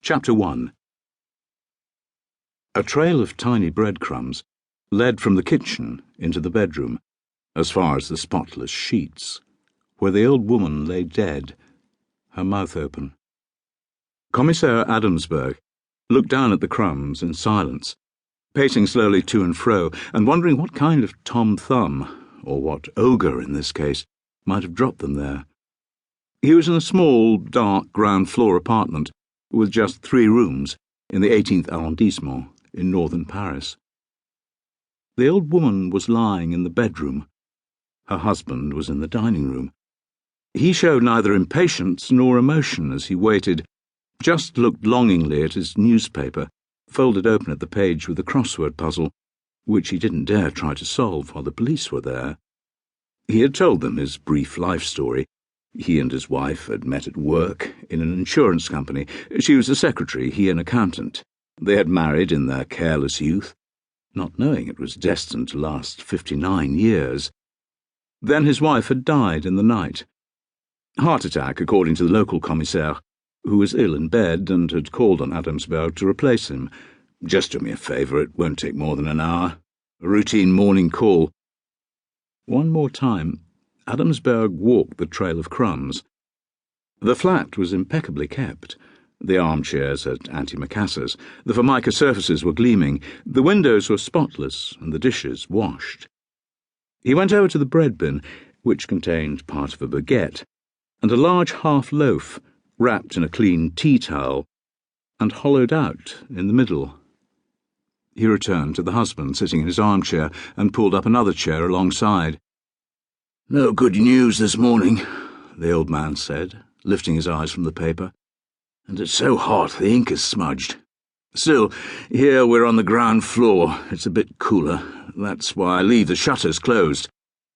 Chapter 1. A trail of tiny breadcrumbs led from the kitchen into the bedroom, as far as the spotless sheets, where the old woman lay dead, her mouth open. Commissaire Adamsberg looked down at the crumbs in silence, pacing slowly to and fro, and wondering what kind of Tom Thumb, or what ogre in this case, might have dropped them there. He was in a small, dark, ground-floor apartment with just 3 rooms in the 18th arrondissement in northern Paris. The old woman was lying in the bedroom. Her husband was in the dining room. He showed neither impatience nor emotion as he waited, just looked longingly at his newspaper, folded open at the page with the crossword puzzle, which he didn't dare try to solve while the police were there. He had told them his brief life story. He and his wife had met at work in an insurance company. She was a secretary, he an accountant. They had married in their careless youth, not knowing it was destined to last 59 years. Then his wife had died in the night. Heart attack, according to the local commissaire, who was ill in bed and had called on Adamsberg to replace him. "Just do me a favour, it won't take more than an hour. A routine morning call." One more time, Adamsberg walked the trail of crumbs. The flat was impeccably kept. The armchairs had antimacassars, the formica surfaces were gleaming, the windows were spotless, and the dishes washed. He went over to the bread bin, which contained part of a baguette, and a large half-loaf wrapped in a clean tea towel, and hollowed out in the middle. He returned to the husband sitting in his armchair and pulled up another chair alongside. "No good news this morning," the old man said, lifting his eyes from the paper. "And it's so hot the ink is smudged. Still, here we're on the ground floor. It's a bit cooler. That's why I leave the shutters closed.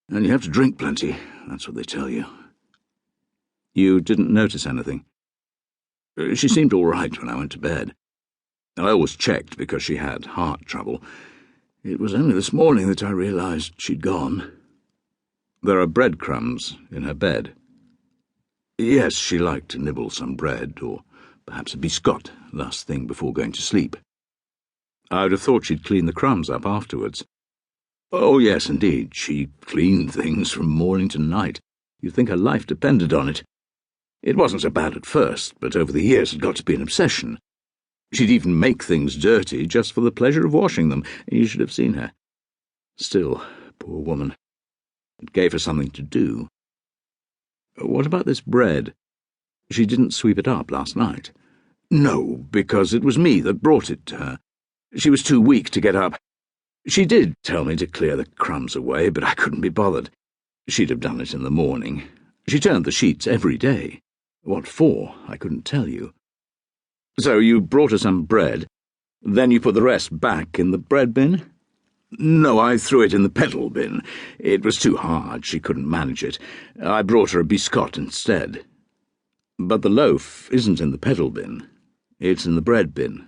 And you have to drink plenty. That's what they tell you." "You didn't notice anything?" "She seemed all right when I went to bed. I always checked because she had heart trouble. It was only this morning that I realized she'd gone." "There are breadcrumbs in her bed?" "Yes, she liked to nibble some bread, or perhaps a biscotte, last thing before going to sleep." "I would have thought she'd clean the crumbs up afterwards." "Oh, yes, indeed. She cleaned things from morning to night. You'd think her life depended on it. It wasn't so bad at first, but over the years it got to be an obsession. She'd even make things dirty just for the pleasure of washing them. You should have seen her. Still, poor woman. It gave her something to do." "What about this bread? She didn't sweep it up last night?" "No, because it was me that brought it to her. She was too weak to get up. She did tell me to clear the crumbs away, but I couldn't be bothered. She'd have done it in the morning. She turned the sheets every day. What for, I couldn't tell you." "So you brought her some bread, then you put the rest back in the bread bin?" "No, I threw it in the pedal bin. It was too hard, she couldn't manage it. I brought her a biscotte instead." "But the loaf isn't in the pedal bin. It's in the bread bin."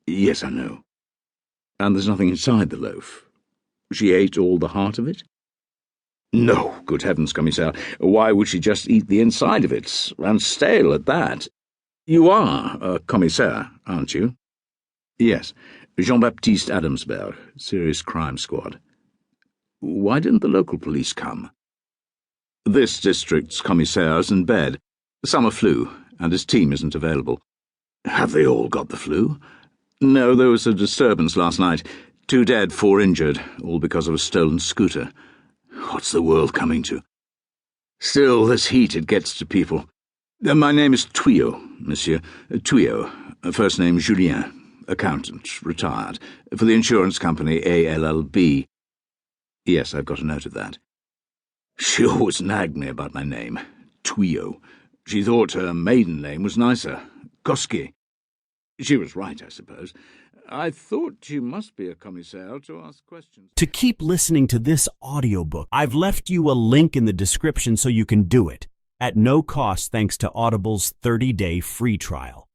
"Yes, I know." "And there's nothing inside the loaf. She ate all the heart of it?" "No, good heavens, Commissaire. Why would she just eat the inside of it, and stale at that? You are a commissaire, aren't you?" "Yes. Jean-Baptiste Adamsberg, Serious Crime Squad." "Why didn't the local police come?" "This district's commissaire's in bed. Summer flu, and his team isn't available." "Have they all got the flu?" "No, there was a disturbance last night. 2 dead, 4 injured, all because of a stolen scooter. What's the world coming to? Still, this heat, it gets to people. My name is Tuyau, monsieur. Tuyau. First name Julien. Accountant, retired. For the insurance company ALLB. "Yes, I've got a note of that." "She always nagged me about my name. Tuyau. She thought her maiden name was nicer. Koski. She was right, I suppose. I thought you must be a commissaire to ask questions." To keep listening to this audiobook, I've left you a link in the description so you can do it, at no cost thanks to Audible's 30-day free trial.